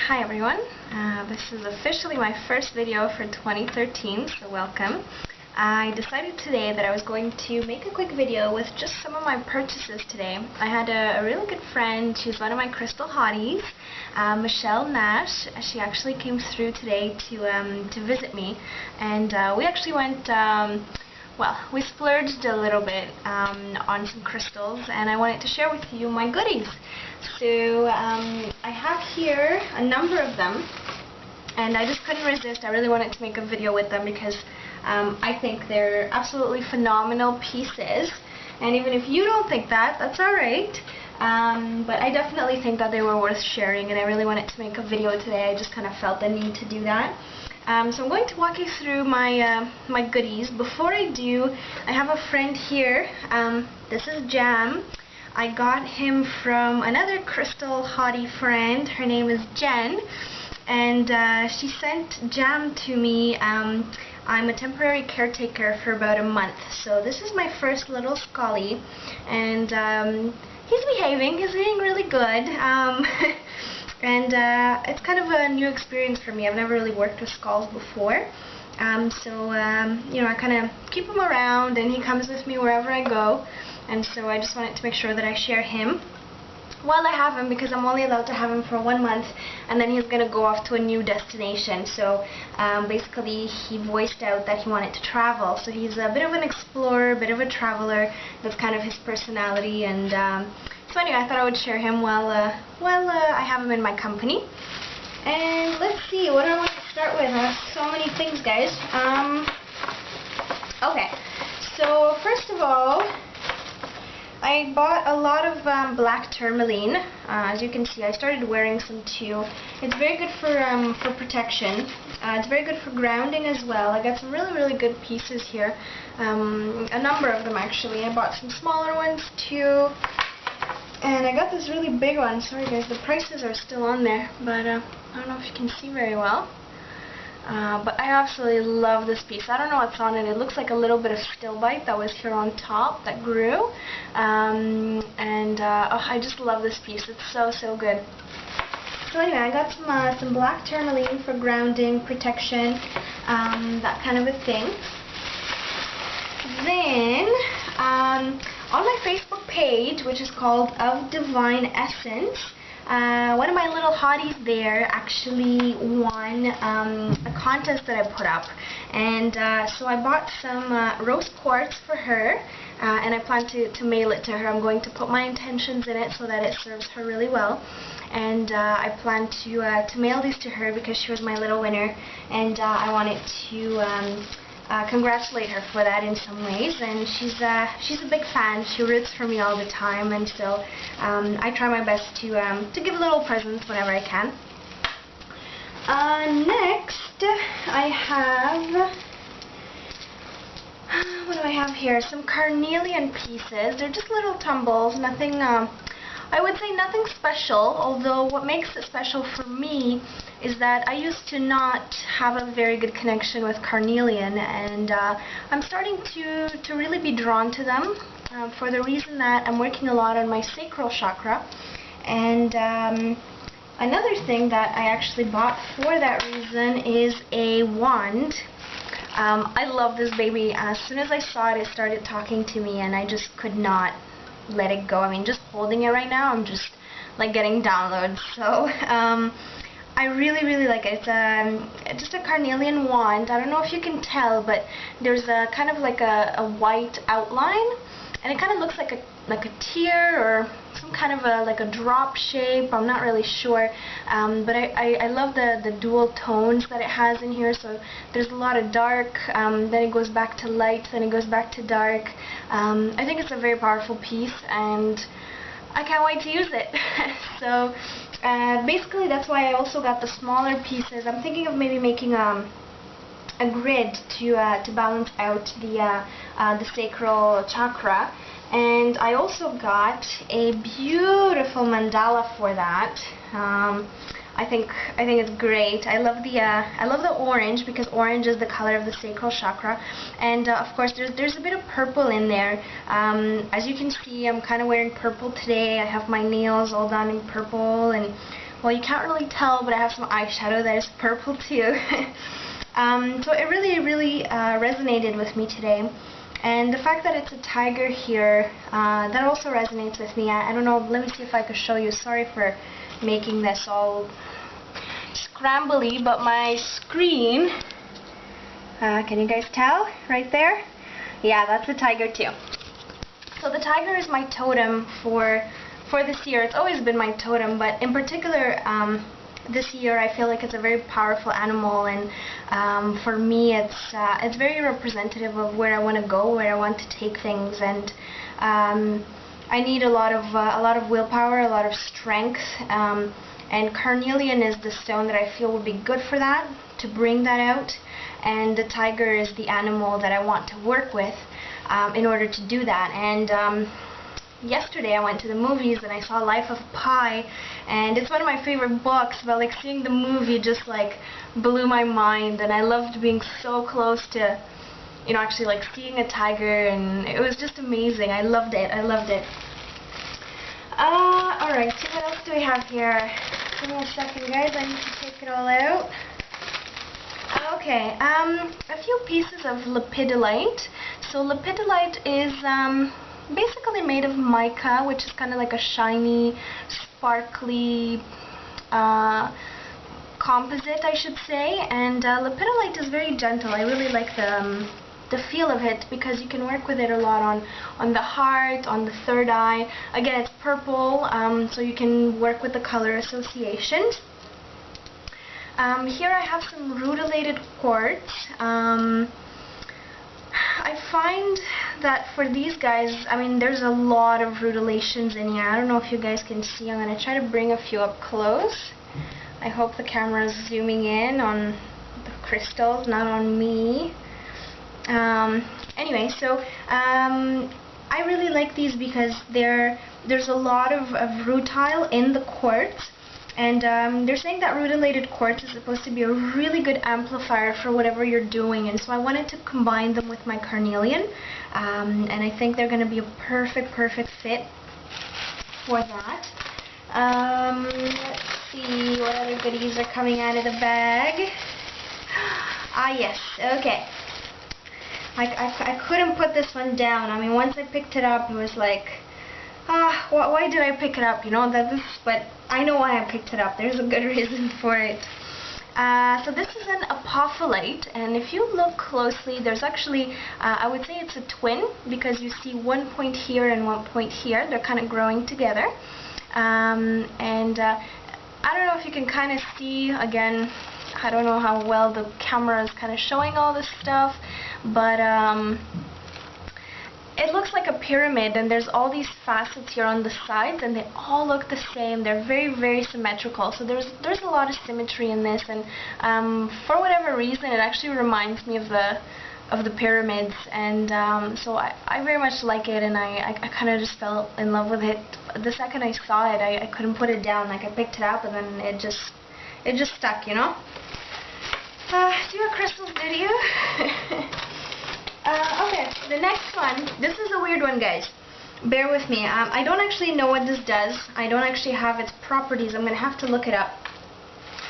Hi everyone, this is officially my first video for 2013, so welcome. I decided today that I was going to make a quick video with just some of my purchases today. I had a really good friend. She's one of my crystal hotties, Michelle Nash. She actually came through today to visit me, and we actually went, well, we splurged a little bit on some crystals, and I wanted to share with you my goodies. So I have here a number of them, and I just couldn't resist. I really wanted to make a video with them because I think they're absolutely phenomenal pieces, and even if you don't think that, that's alright. But I definitely think that they were worth sharing, and I really wanted to make a video today. I just kind of felt the need to do that. So I'm going to walk you through my my goodies. Before I do, I have a friend here. This is Jam. I got him from another crystal hottie friend. Her name is Jen, and she sent Jam to me. I'm a temporary caretaker for about a month, so this is my first little Scully, and he's behaving. He's being really good. And it's kind of a new experience for me. I've never really worked with skulls before. So you know, I kind of keep him around, and he comes with me wherever I go. And so I just wanted to make sure that I share him while I have him, because I'm only allowed to have him for 1 month, and then he's going to go off to a new destination. So basically he voiced out that he wanted to travel. So he's a bit of an explorer, a bit of a traveler. That's kind of his personality. And so anyway, I thought I would share him while I have him in my company. And let's see, what do I want to start with? I have so many things, guys. Okay, so first of all, I bought a lot of black tourmaline. As you can see, I started wearing some too. It's very good for protection. It's very good for grounding as well. I got some really good pieces here. A number of them actually. I bought some smaller ones too. And I got this really big one. Sorry guys, the prices are still on there, but I don't know if you can see very well. But I absolutely love this piece. I don't know what's on it. It looks like a little bit of stilbite that was here on top that grew. Oh, I just love this piece. It's so good. So anyway, I got some black tourmaline for grounding, protection, that kind of a thing. Then, on my Facebook page, which is called Of Divine Essence, one of my little hotties there actually won a contest that I put up, and so I bought some rose quartz for her, and I plan to mail it to her. I'm going to put my intentions in it so that it serves her really well, and I plan to mail these to her because she was my little winner, and I wanted to congratulate her for that in some ways. And she's a big fan. She roots for me all the time, and so I try my best to give little presents whenever I can. Next, I have, what do I have here? Some carnelian pieces. They're just little tumbles. Nothing. I would say nothing special, although what makes it special for me is that I used to not have a very good connection with carnelian, and I'm starting to really be drawn to them for the reason that I'm working a lot on my sacral chakra. And another thing that I actually bought for that reason is a wand. I love this baby. As soon as I saw it, it started talking to me, and I just could not let it go. I mean, just holding it right now, I'm just like getting downloads. So I really like it. It's just a carnelian wand. I don't know if you can tell, but there's a kind of like a white outline, and it kind of looks like a tear or some kind of like a drop shape. I'm not really sure, but I love the dual tones that it has in here. So there's a lot of dark, then it goes back to light, then it goes back to dark. I think it's a very powerful piece, and I can't wait to use it. So basically that's why I also got the smaller pieces. I'm thinking of maybe making a grid to balance out the sacral chakra. And I also got a beautiful mandala for that. I think it's great. I love the orange, because orange is the color of the sacral chakra, and of course there's a bit of purple in there. As you can see, I'm kind of wearing purple today. I have my nails all done in purple, and well, you can't really tell, but I have some eyeshadow that is purple too. So it really resonated with me today. And the fact that it's a tiger here, that also resonates with me. I don't know, let me see if I can show you. Sorry for making this all scrambly, but my screen, can you guys tell right there? Yeah, that's a tiger too. So the tiger is my totem for this year. It's always been my totem, but in particular this year I feel like it's a very powerful animal, and for me it's very representative of where I want to go, where I want to take things, and I need a lot of willpower, a lot of strength, and carnelian is the stone that I feel would be good for that, to bring that out, and the tiger is the animal that I want to work with in order to do that. And yesterday I went to the movies and I saw Life of Pi, and it's one of my favorite books, but like seeing the movie just like blew my mind, and I loved being so close to, you know, actually like seeing a tiger, and it was just amazing. I loved it. Alright, so what else do we have here? Give me a second, guys, I need to take it all out. Okay, a few pieces of lepidolite. So lepidolite is basically made of mica, which is kind of like a shiny, sparkly composite, I should say. And lepidolite is very gentle. I really like the feel of it, because you can work with it a lot on the heart, on the third eye. Again, it's purple, so you can work with the color associations. Here I have some rutilated quartz. I find that for these guys, I mean, there's a lot of rutilations in here. I don't know if you guys can see. I'm going to try to bring a few up close. I hope the camera is zooming in on the crystals, not on me. Anyway, so I really like these because there's a lot of rutile in the quartz. And they're saying that rutilated quartz is supposed to be a really good amplifier for whatever you're doing, and so I wanted to combine them with my carnelian, and I think they're going to be a perfect fit for that. Let's see what other goodies are coming out of the bag. Ah, yes, okay. I couldn't put this one down. I mean, once I picked it up, it was like, why did I pick it up? You know, but I know why I picked it up. There's a good reason for it. So this is an apophyllite, and if you look closely, there's actually, I would say it's a twin, because you see one point here and one point here. They're kind of growing together. I don't know if you can kind of see, again, I don't know how well the camera is kind of showing all this stuff, but it looks like a pyramid, and there's all these facets here on the sides, and they all look the same. They're very symmetrical. So there's a lot of symmetry in this, and for whatever reason, it actually reminds me of the pyramids, and so I very much like it, and I kind of just fell in love with it. The second I saw it, I couldn't put it down. Like, I picked it up, and then it just stuck, you know. Do you have crystals, did you? Okay, the next one, this is a weird one, guys. Bear with me. I don't actually know what this does. I don't actually have its properties. I'm going to have to look it up.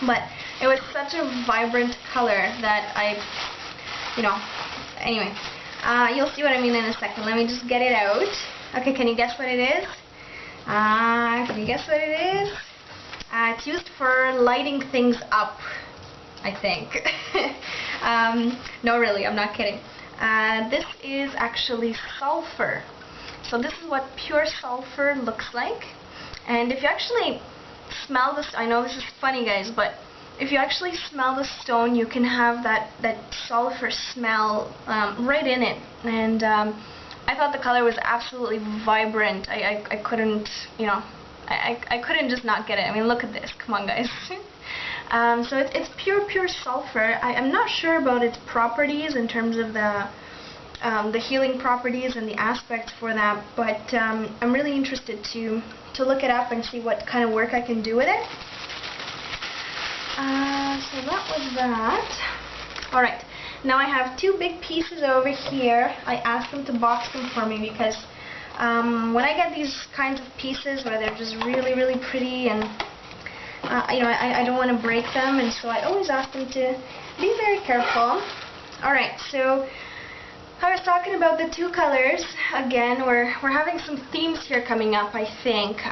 But it was such a vibrant color that anyway. You'll see what I mean in a second. Let me just get it out. Okay, can you guess what it is? Can you guess what it is? It's used for lighting things up, I think. No, really, I'm not kidding. This is actually sulfur. So this is what pure sulfur looks like. And if you actually smell this, I know this is funny, guys, but if you actually smell the stone, you can have that sulfur smell right in it. And I thought the color was absolutely vibrant. I couldn't, I couldn't just not get it. I mean, look at this. Come on, guys. So it's pure sulfur. I'm not sure about its properties in terms of the healing properties and the aspects for that, but I'm really interested to look it up and see what kind of work I can do with it. So that was that. Alright, now I have two big pieces over here. I asked them to box them for me because when I get these kinds of pieces where they're just really pretty and I don't want to break them, and so I always ask them to be very careful. Alright, so I was talking about the two colors. Again, we're having some themes here coming up, I think.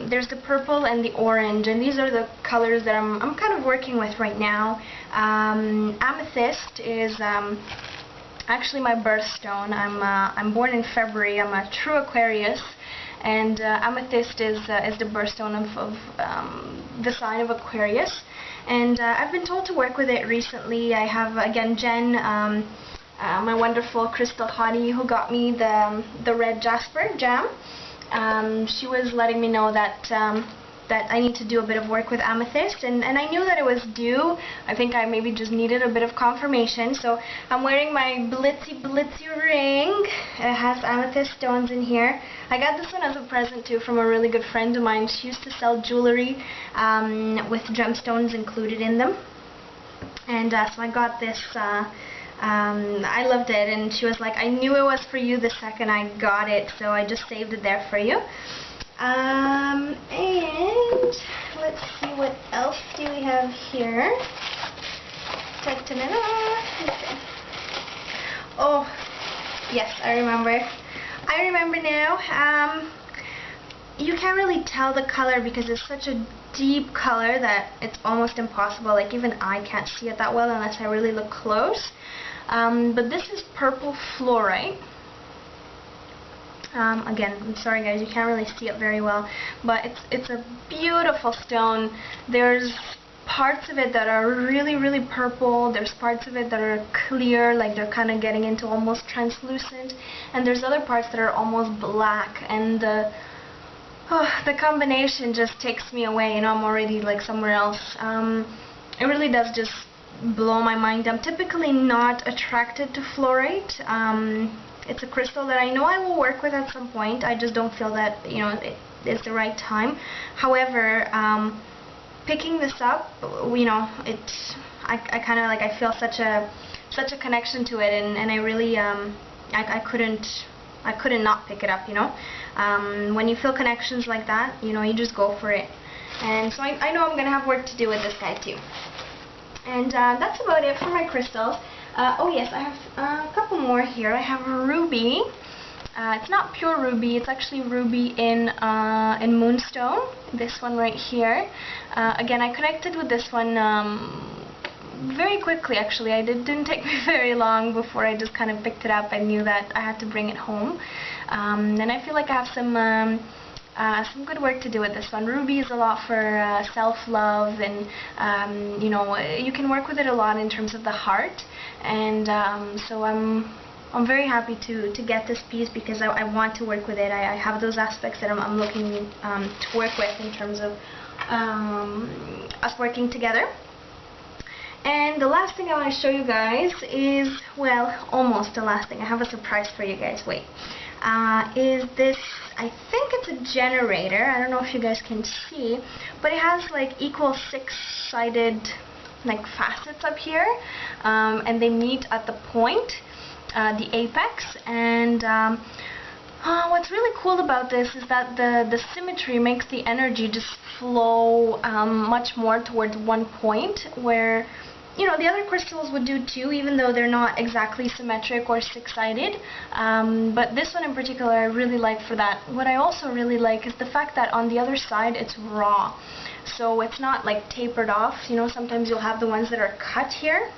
There's the purple and the orange, and these are the colors that I'm kind of working with right now. Amethyst is actually my birthstone. I'm born in February. I'm a true Aquarius, and Amethyst is the birthstone of the sign of Aquarius. And I've been told to work with it recently. I have, again, Jen, my wonderful crystal hottie, who got me the red jasper gem. She was letting me know that that I need to do a bit of work with Amethyst, and I knew that it was due. I think I maybe just needed a bit of confirmation, so I'm wearing my blitzy ring. It has amethyst stones in here. I got this one as a present too from a really good friend of mine. She used to sell jewelry with gemstones included in them, and so I got this. I loved it, and she was like, I knew it was for you the second I got it, so I just saved it there for you. And let's see, what else do we have here? Oh, yes, I remember now. You can't really tell the color because it's such a deep color that it's almost impossible. Like, even I can't see it that well unless I really look close. But this is purple fluorite. Again, I'm sorry guys, you can't really see it very well, but it's a beautiful stone. There's parts of it that are really purple. There's parts of it that are clear, like they're kind of getting into almost translucent, and there's other parts that are almost black, and the combination just takes me away. You know, I'm already like somewhere else. It really does just blow my mind. I'm typically not attracted to fluorite. It's a crystal that I know I will work with at some point. I just don't feel that, you know, it is the right time. However, picking this up, you know, I kind of like, I feel such a connection to it, and I really I couldn't not pick it up, you know. When you feel connections like that, you know, you just go for it. And so I know I'm gonna have work to do with this guy too. And that's about it for my crystals. Oh yes, I have a couple more here. I have a ruby. It's not pure ruby. It's actually ruby in moonstone. This one right here. Again, I connected with this one very quickly. Actually, it didn't take me very long before I just kind of picked it up. I knew that I had to bring it home, and I feel like I have some good work to do with this one. Ruby is a lot for self-love, and you know, you can work with it a lot in terms of the heart, and so I'm very happy to get this piece because I want to work with it. I have those aspects that I'm looking to work with in terms of us working together. And the last thing I want to show you guys is, well, almost the last thing. I have a surprise for you guys. Wait. Is this, I think it's a generator. I don't know if you guys can see, but it has like equal 6-sided like facets up here, and they meet at the point, the apex. And what's really cool about this is that the symmetry makes the energy just flow much more towards one point, where, you know, the other crystals would do too, even though they're not exactly symmetric or 6-sided. But this one in particular I really like for that. What I also really like is the fact that on the other side it's raw. So it's not like tapered off. You know, sometimes you'll have the ones that are cut here.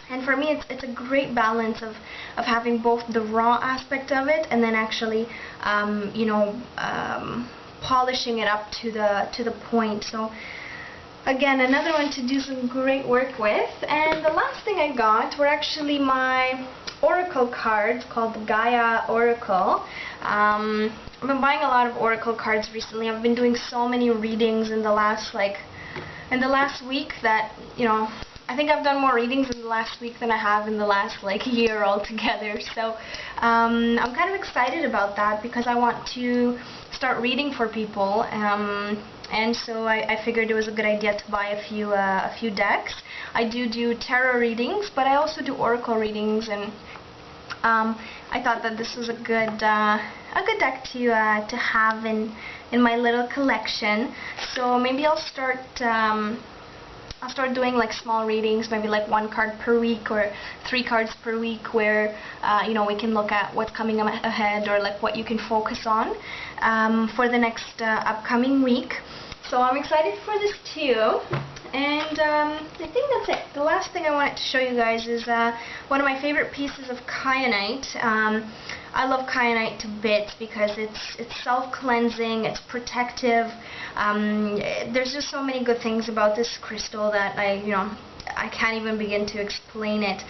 And for me, it's a great balance of having both the raw aspect of it and then actually, you know, polishing it up to the point. So again, another one to do some great work with. And the last thing I got were actually my oracle cards called the Gaia Oracle. I've been buying a lot of oracle cards recently. I've been doing so many readings in the last week that, you know, I think I've done more readings in the last week than I have in the last like year altogether. So I'm kind of excited about that because I want to start reading for people. And so I figured it was a good idea to buy a few decks. I do tarot readings, but I also do oracle readings, and I thought that this was a good deck to have in my little collection. So maybe I'll start doing like small readings, maybe like 1 card per week or 3 cards per week, where you know, we can look at what's coming ahead, or like what you can focus on for the next upcoming week. So I'm excited for this too. And I think that's it. The last thing I wanted to show you guys is one of my favorite pieces of Kyanite. I love Kyanite to bits because it's self-cleansing, it's protective. There's just so many good things about this crystal that I can't even begin to explain it.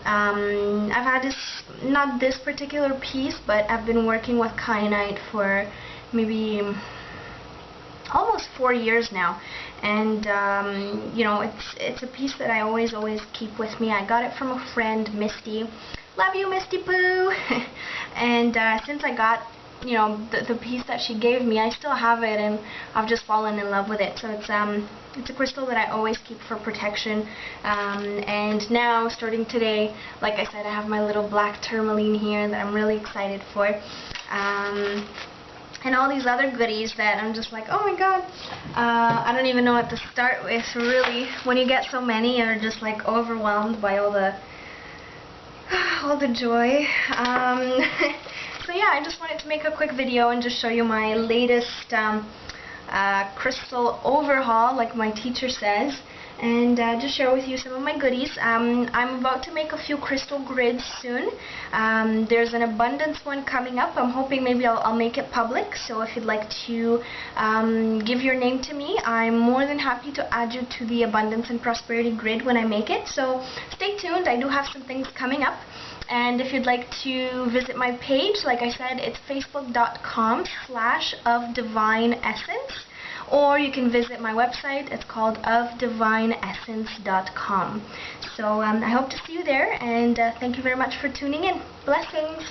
I've had not this particular piece, but I've been working with Kyanite for maybe almost 4 years now, and you know, it's a piece that I always keep with me. I got it from a friend, Misty. Love you, Misty Poo. And since I got, you know, the piece that she gave me, I still have it, and I've just fallen in love with it. So it's a crystal that I always keep for protection. And now, starting today, like I said, I have my little black tourmaline here that I'm really excited for. And all these other goodies that I'm just like, oh my god, I don't even know what to start with, really. When you get so many, you're just like overwhelmed by all the joy. So yeah, I just wanted to make a quick video and just show you my latest crystal overhaul, like my teacher says, and just share with you some of my goodies. I'm about to make a few crystal grids soon. There's an abundance one coming up. I'm hoping maybe I'll make it public, so if you'd like to give your name to me, I'm more than happy to add you to the abundance and prosperity grid when I make it. So stay tuned, I do have some things coming up. And if you'd like to visit my page, like I said, it's facebook.com/ofdivineessence. Or you can visit my website. It's called ofdivineessence.com. So I hope to see you there, and thank you very much for tuning in. Blessings!